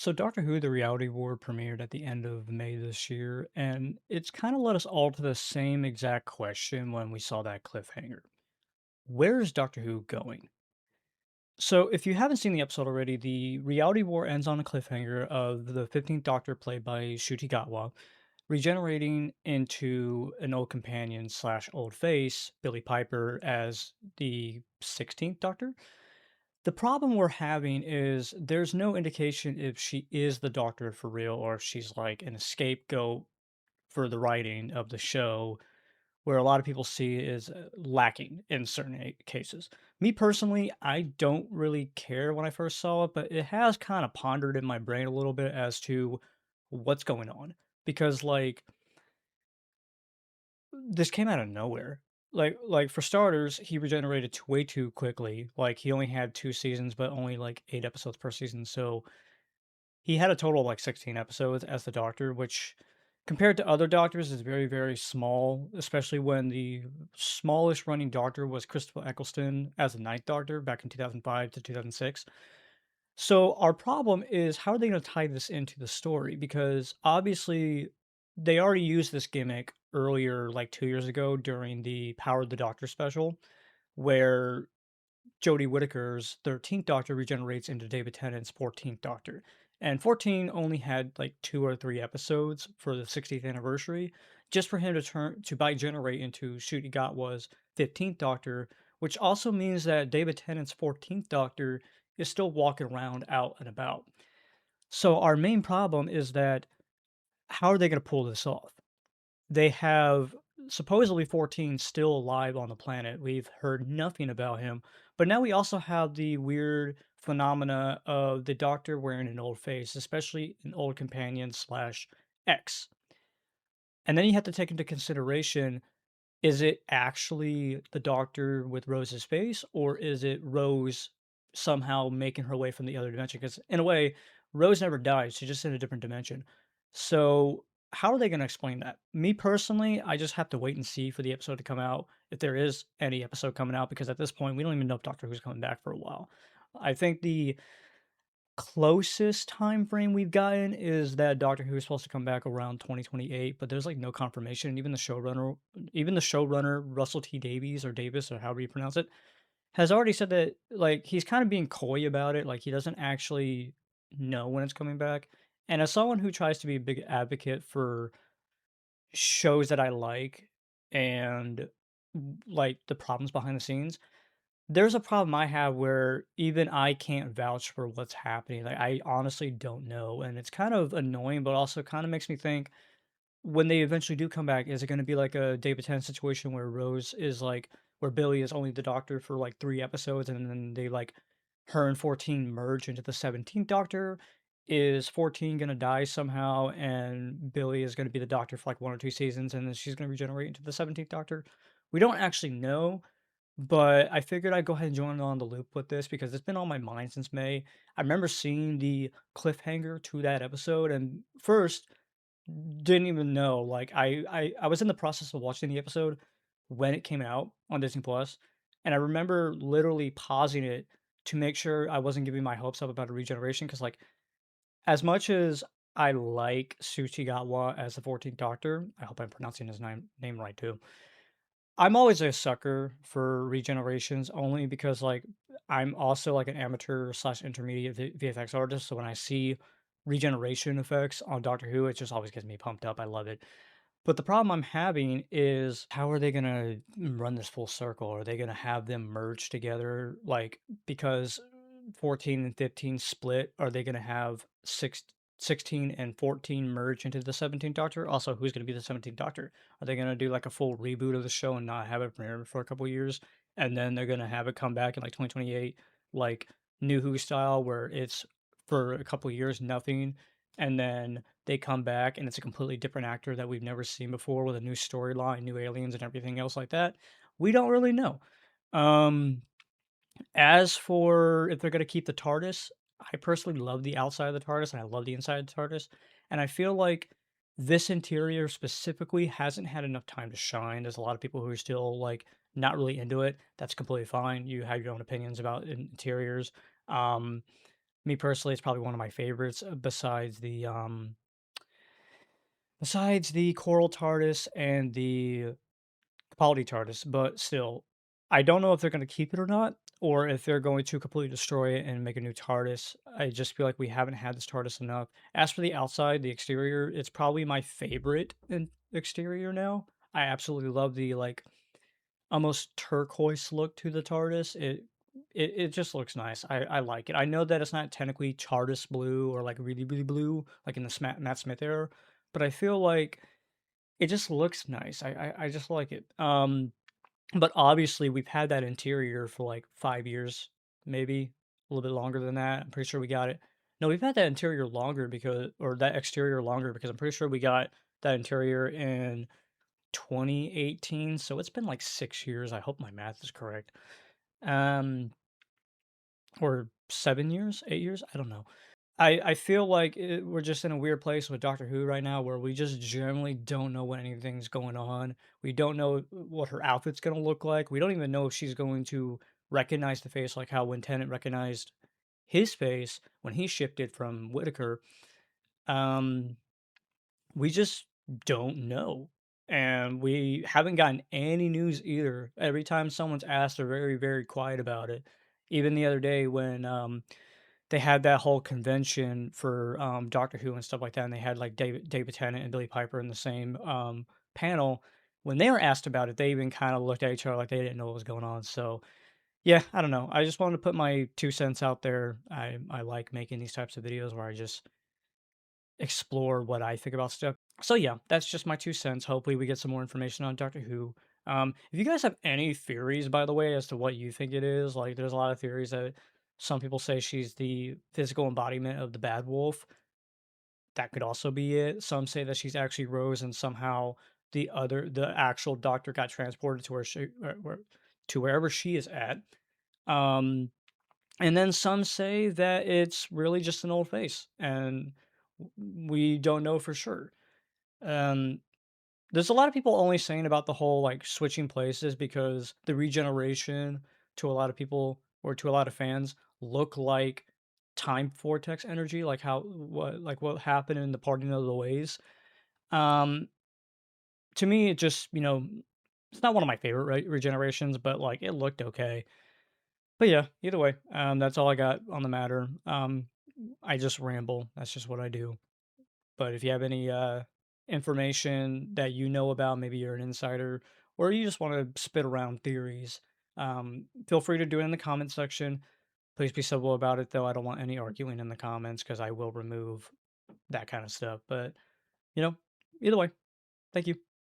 So Doctor Who: The Reality War premiered at the end of May this year, and it's kind of led us all to the same exact question when we saw that cliffhanger. Where is Doctor Who going? So if you haven't seen the episode already, the Reality War ends on a cliffhanger of the 15th Doctor played by Ncuti Gatwa regenerating into an old companion slash old face, Billy Piper, as the 16th Doctor. The problem we're having is there's no indication if she is the Doctor for real or if she's like an scapegoat for the writing of the show, where a lot of people see is lacking in certain cases. Me personally, I don't really care when I first saw it, but it has kind of pondered in my brain a little bit as to what's going on. Because like this came out of nowhere. Like for starters, he regenerated way too quickly. Like he only had 2 seasons, but only like 8 episodes per season. So he had a total of like 16 episodes as the Doctor, which compared to other Doctors is very, very small, especially when the smallest running Doctor was Christopher Eccleston as the Ninth Doctor back in 2005 to 2006. So our problem is how are they going to tie this into the story? Because obviously they already used this gimmick earlier, like 2 years ago during the Power of the Doctor special, where Jodie Whittaker's 13th Doctor regenerates into David Tennant's 14th Doctor. And 14 only had like 2 or 3 episodes for the 60th anniversary, just for him to turn to bi-generate into Ncuti Gatwa's 15th Doctor, which also means that David Tennant's 14th Doctor is still walking around out and about. So our main problem is that how are they going to pull this off? They have supposedly 14 still alive on the planet. We've heard nothing about him. But now we also have the weird phenomena of the Doctor wearing an old face, especially an old companion slash ex. And then you have to take into consideration, is it actually the Doctor with Rose's face, or is it Rose somehow making her way from the other dimension? Because in a way, Rose never died; she's just in a different dimension. So, how are they going to explain that? Me personally, I just have to wait and see for the episode to come out, if there is any episode coming out, because at this point, we don't even know if Doctor Who's coming back for a while. I think the closest time frame we've gotten is that Doctor Who is supposed to come back around 2028, but there's like no confirmation. Even the showrunner Russell T Davies or Davis or however you pronounce it has already said that like he's kind of being coy about it, like he doesn't actually know when it's coming back. And as someone who tries to be a big advocate for shows that I like and like the problems behind the scenes, there's a problem I have where even I can't vouch for what's happening. Like, I honestly don't know, and it's kind of annoying, but also kinda makes me think when they eventually do come back, is it gonna be like a David Tennant situation where Rose is like where Billy is only the Doctor for, like, 3 episodes, and then they, like her and 14 merge into the 17th Doctor? Is 14 gonna die somehow, and Billy is gonna be the Doctor for, like, 1 or 2 seasons, and then she's gonna regenerate into the 17th Doctor? We don't actually know, but I figured I'd go ahead and join on the loop with this because it's been on my mind since May. I remember seeing the cliffhanger to that episode and first didn't even know. Like I was in the process of watching the episode when it came out on Disney Plus, and I remember literally pausing it to make sure I wasn't giving my hopes up about a regeneration because like as much as I like Suchi Gatwa as the 14th Doctor, I hope I'm pronouncing his name right too. I'm always a sucker for regenerations only because like I'm also like an amateur slash intermediate VFX artist. So when I see regeneration effects on Doctor Who, it just always gets me pumped up. I love it. But the problem I'm having is how are they gonna run this full circle? Are they gonna have them merge together? Like because 14 and 15 split, are they gonna have 16 and 14 merge into the 17th Doctor? Also, who's gonna be the 17th Doctor? Are they gonna do like a full reboot of the show and not have it premiere for a couple years? And then they're gonna have it come back in like 2028, like New Who style, where it's for a couple years nothing, and then they come back and it's a completely different actor that we've never seen before with a new storyline, new aliens, and everything else like that. We don't really know. Um, as for if they're going to keep the TARDIS, I personally love the outside of the TARDIS and I love the inside of the TARDIS. And I feel like this interior specifically hasn't had enough time to shine. There's a lot of people who are still like not really into it. That's completely fine. You have your own opinions about interiors. Um, Me personally, it's probably one of my favorites, besides the Coral TARDIS and the Capaldi TARDIS, but still, I don't know if they're gonna keep it or not, or if they're going to completely destroy it and make a new TARDIS. I just feel like we haven't had this TARDIS enough. As for the outside, the exterior, it's probably my favorite in exterior now. I absolutely love the, like, almost turquoise look to the TARDIS. It just looks nice. I like it. I know that it's not technically TARDIS blue or, like, really, really blue, like in the Matt Smith era, but I feel like it just looks nice. I just like it. But obviously, we've had that interior for, like, 5 years, maybe a little bit longer than that. I'm pretty sure we got it no, we've had that interior longer because or that exterior longer because I'm pretty sure we got that interior in 2018, so it's been, like, 6 years. I hope my math is correct. Um, or 7 years? 8 years? I don't know. I feel like we're just in a weird place with Doctor Who right now where we just generally don't know what anything's going on. We don't know what her outfit's gonna look like. We don't even know if she's going to recognize the face like how when Tennant recognized his face when he shifted from Whitaker. Um, we just don't know. And we haven't gotten any news either. Every time someone's asked, they're very, very quiet about it. Even the other day when they had that whole convention for, Doctor Who and stuff like that, and they had, like, David Tennant and Billie Piper in the same, panel. When they were asked about it, they even kinda looked at each other like they didn't know what was going on, so, yeah, I don't know. I just wanted to put my 2 cents out there. I like making these types of videos where I just explore what I think about stuff. So, yeah, that's just my 2 cents. Hopefully, we get some more information on Doctor Who. If you guys have any theories, by the way, as to what you think it is, like, there's a lot of theories that some people say she's the physical embodiment of the Bad Wolf. That could also be it. Some say that she's actually Rose, and somehow the actual Doctor got transported to to wherever she is at. Um, and then some say that it's really just an old face, and we don't know for sure. Um, there's a lot of people only saying about the whole like switching places because the regeneration to a lot of people or to a lot of fans look like time vortex energy, like what happened in the parting of the ways. Um, to me, it just it's not one of my favorite regenerations, but like it looked okay. But yeah, either way, that's all I got on the matter. I just ramble. That's just what I do. But if you have any information that you know about, maybe you're an insider, or you just want to spit around theories, feel free to do it in the comment section. Please be civil about it, though. I don't want any arguing in the comments because I will remove that kind of stuff. But, you know, either way, thank you.